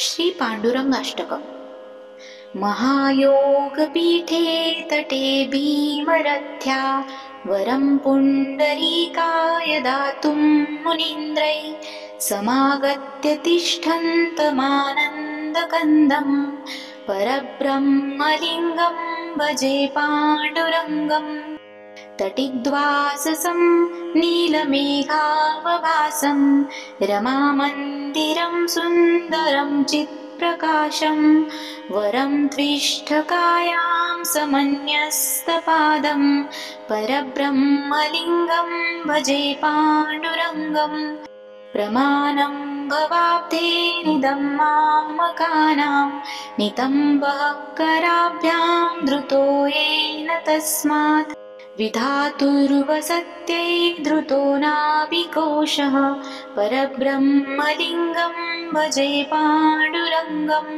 श्री पांडुरंगाष्टकम्। महायोगपीठे तटे भीमरथ्या वरं पुण्डरीकाय दातुं मुनीन्द्रै समागत्य तिष्ठन्तमानन्दकन्दं परब्रह्मलिङ्गं भजे पाण्डुरङ्गम्। तटिद्वाससं नीलमेघावभासं रमामन्दिरं सुन्दरं चित्प्रकाशं वरं त्विष्ठकायां समन्यस्तपादं परब्रह्मलिङ्गं भजे पाण्डुरङ्गम्। प्रमाणं भवाब्धेनिदं मामकानां नितम्बः कराभ्यां धृतो येन तस्मात् विधातुर्वसत्यै धृतो नाभिकोशः परब्रह्मलिङ्गं भजे पाण्डुरङ्गम्।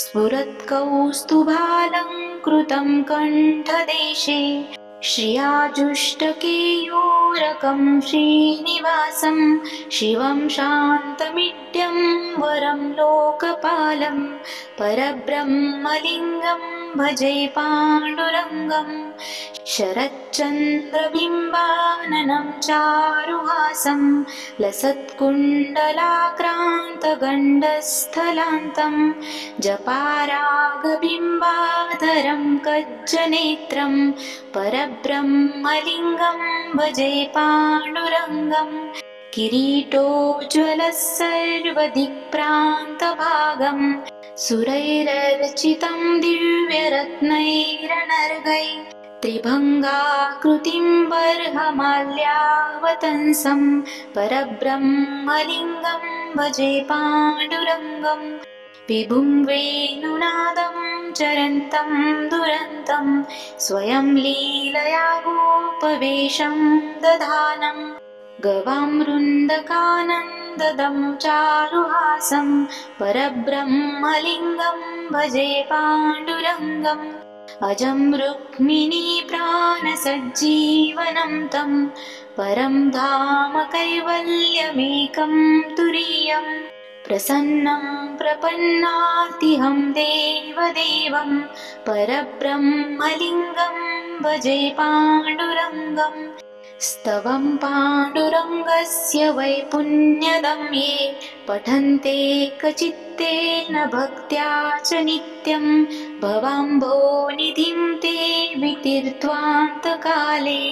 स्फुरत्कौस्तुभालङ्कृतं कण्ठदेशे श्रियाजुष्टकेयूरकं श्रीनिवासं शिवं शान्तमिड्यं वरं लोकपालं परब्रह्मलिङ्गं भजे पाण्डुरङ्गम्। शरच्चन्द्रबिम्बाननं चारुहासं लसत्कुण्डलाक्रान्तगण्डस्थलान्तं जपारागबिम्बाधरं कज्जनेत्रं परब्रह्मलिङ्गं भजे पाण्डुरङ्गम्। किरीटोज्ज्वलः सर्वदिक्प्रान्तभागं सुरैरर्चितं दिव्यरत्नैरनर्घै त्रिभङ्गाकृतिं बर्हमाल्यावतंसं परब्रह्मलिङ्गं भजे पाण्डुरङ्गम्। विभुं वेणुनादं चरन्तं दुरन्तं स्वयं लीलया गोपवेशं दधानं गवामृन्दकानन्ददं चारुहासं परब्रह्मलिङ्गं भजे पाण्डुरङ्गम्। अजं रुक्मिणी प्राणसज्जीवनं तं परं धाम कैवल्यमेकं तुरीयं प्रसन्नं प्रपन्नातिहं देवदेवं परब्रह्मलिङ्गं भजे पाण्डुरङ्गम्। स्तवं पाण्डुरङ्गस्य वै पुण्यदं ये पठन्ते कचित्तेन भक्त्या च नित्यं भवाम्भोनिधिं ते वितीर्त्वान्तकाले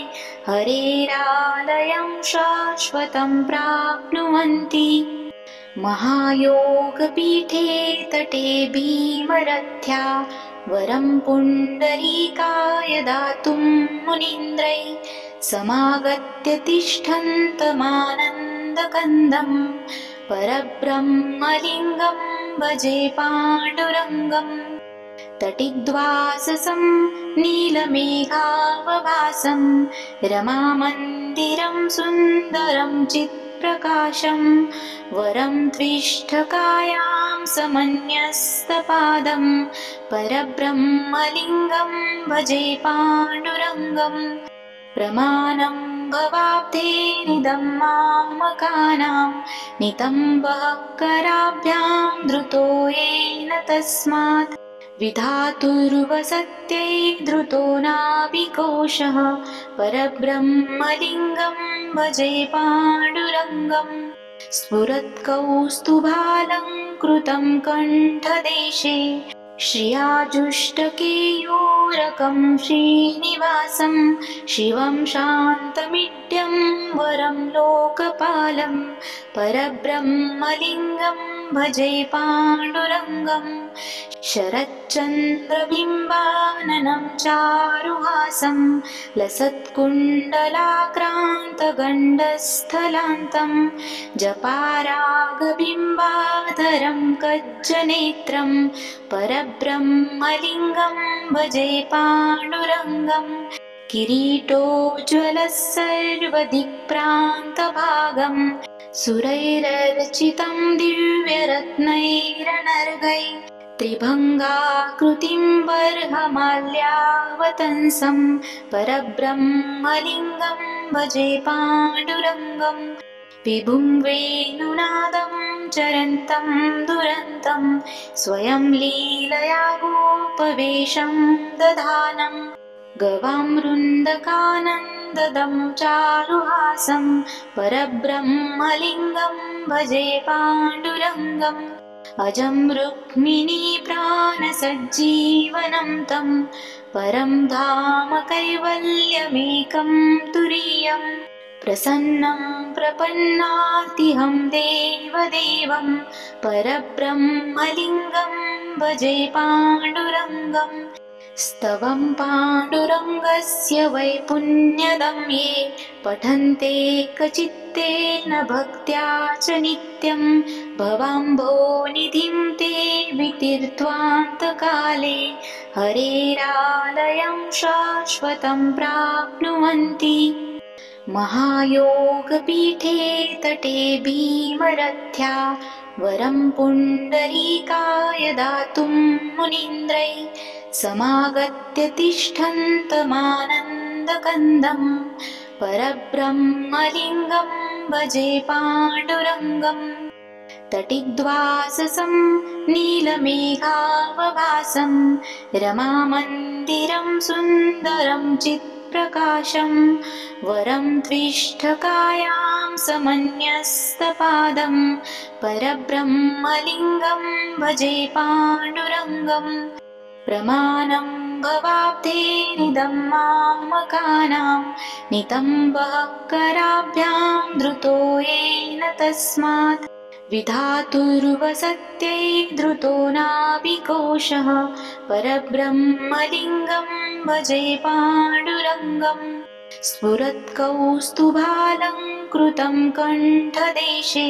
हरेरालयं शाश्वतं प्राप्नुवन्ति। महायोगपीठे तटे भीमरथ्या वरं पुण्डरीकाय दातुं मुनीन्द्रै समागत्य तिष्ठन्तमानन्दकन्दं परब्रह्मलिङ्गं भजे पाण्डुरङ्गम्। तटिद्वाससं नीलमेघावभासं रमामन्दिरं सुन्दरं चित्प्रकाशं वरं त्विष्ठकायां समन्यस्तपादं परब्रह्मलिङ्गं भजे पाण्डुरङ्गम्। प्रमाणं भवाब्धेनिदं मामकानां नितम्बः कराभ्यां धृतो येन तस्मात् विधातुर्वसत्यै धृतो नाभिकोशः परब्रह्मलिङ्गं भजे पाण्डुरङ्गम्। स्फुरत्कौस्तुभालङ्कृतं कण्ठदेशे श्रियाजुष्टकेयूरकं श्रीनिवासं शिवं शान्तमिड्यं वरं लोकपालं परब्रह्मलिङ्गं भजे पाण्डुरङ्गम्। शरच्चन्द्रबिम्बाननं चारुहासं लसत्कुण्डलाक्रान्तगण्डस्थलान्तं जपारागबिम्बाधरं कज्जनेत्रं परब्रह्मलिङ्गं भजे पाण्डुरङ्गम्। किरीटोज्ज्वलः सर्वदिक्प्रान्तभागं सुरैरर्चितं दिव्यरत्नैरनर्घै त्रिभङ्गाकृतिं बर्हमाल्यावतंसं परब्रह्मलिङ्गं भजे पाण्डुरङ्गम्। विभुं वेणुनादं चरन्तं दुरन्तं स्वयं लीलया गोपवेशं दधानं गवामृन्दकानन्ददं चारुहासं परब्रह्मलिङ्गं भजे पाण्डुरङ्गम् अजं रुक्मिणीप्राणसज्जीवनं तं परं धाम कैवल्यमेकं तुरीयम् प्रसन्नं प्रपन्नातिहं देवदेवं परब्रह्मलिङ्गं भजे पाण्डुरङ्गम् स्तवं पाण्डुरङ्गस्य वै पुण्यदं ये पठन्ते कचित्तेन भक्त्या च नित्यं भवाम्भोनिधिं ते वितीर्त्वान्तकाले हरेरालयं शाश्वतं प्राप्नुवन्ति महायोगपीठे तटे भीमरथ्या वरं पुण्डरीकाय दातुं मुनीन्द्रै समागत्य तिष्ठन्तमानन्दकन्दं परब्रह्मलिङ्गं भजे पाण्डुरङ्गम् तटिद्वाससं नीलमेघावभासं रमामन्दिरं सुन्दरं चित्प्रकाशं वरं त्विष्ठकायां समन्यस्तपादं परब्रह्मलिङ्गं भजे पाण्डुरङ्गम् प्रमाणं भवाब्धेनिदं मामकानां नितम्बः कराभ्यां धृतो येन तस्मात् विधातुर्वसत्यै धृतो नाभिकोशः परब्रह्मलिङ्गं भजे पाण्डुरङ्गम् स्फुरत्कौस्तुभालङ्कृतं कण्ठदेशे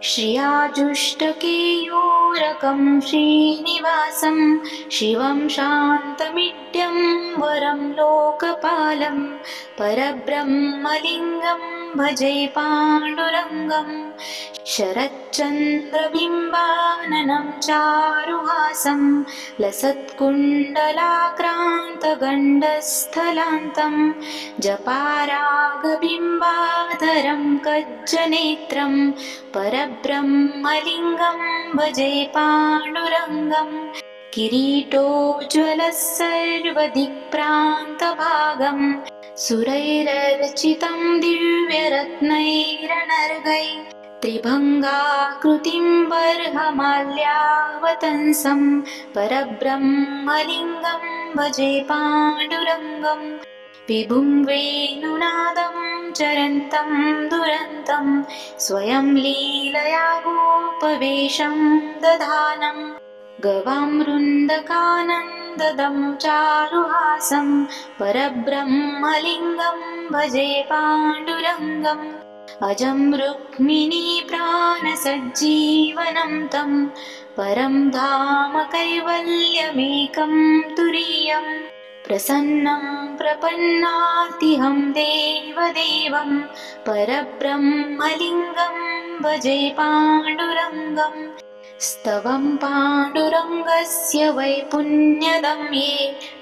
श्रियाजुष्टकेयूरकं श्रीनिवासं शिवं शान्तमिड्यं वरं लोकपालं परब्रह्मलिङ्गं भजे पाण्डुरङ्गम् शरच्चन्द्रबिम्बाननं चारुहासं लसत्कुण्डलाक्रान्तगण्डस्थलान्तं जपारागबिम्बाधरं कज्जनेत्रं परब्रह्मलिङ्गं भजे पाण्डुरङ्गम् किरीटोज्ज्वलः सर्वदिक्प्रान्तभागं सुरैरर्चितं दिव्यरत्नैरनर्घै त्रिभङ्गाकृतिं बर्हमाल्यावतंसं परब्रह्मलिङ्गं भजे पाण्डुरङ्गम् विभुं वेणुनादं चरन्तं दुरन्तं स्वयं लीलया गोपवेशं दधानं गवामृन्दकानन्ददं चारुहासं परब्रह्मलिङ्गं भजे पाण्डुरङ्गम् अजं रुक्मिणीप्राणसज्जीवनं तं परं धाम कैवल्यमेकं तुरीयम् प्रसन्नं प्रपन्नातिहं देवदेवं परब्रह्मलिङ्गं भजे पाण्डुरङ्गम् स्तवं पाण्डुरङ्गस्य वै पुण्यदं ये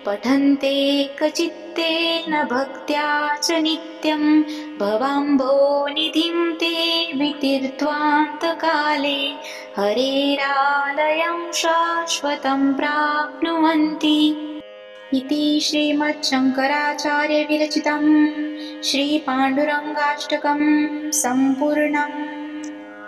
पठन्ते कचित्तेन भक्त्या च नित्यं भवाम्भोनिधिं ते वितीर्त्वान्तकाले हरेरालयं शाश्वतं प्राप्नुवन्ति इति श्रीमच्छङ्कराचार्यविरचितं श्रीपाण्डुरङ्गाष्टकं सम्पूर्णम्।